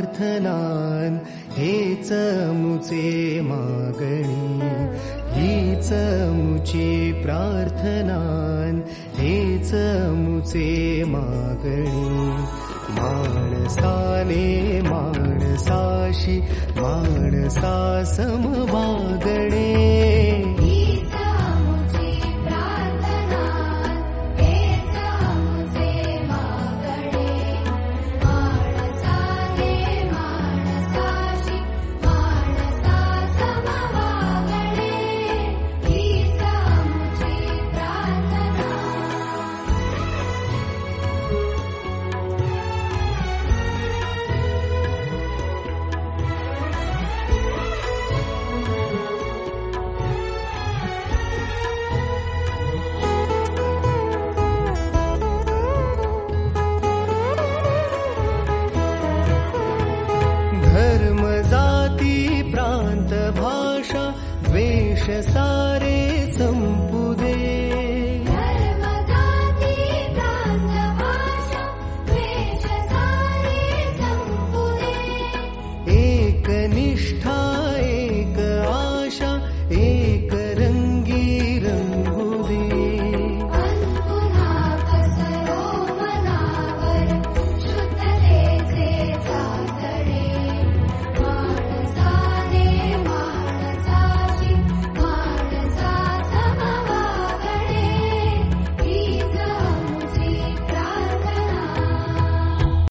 प्रार्थनान हेच मुचे मागणी, हीच मुची प्रार्थनान हेच मुचे मागणी. माणसाने माणसाशी माणसा समवागणे, धर्म जाती प्रांत भाषा द्वेष सारे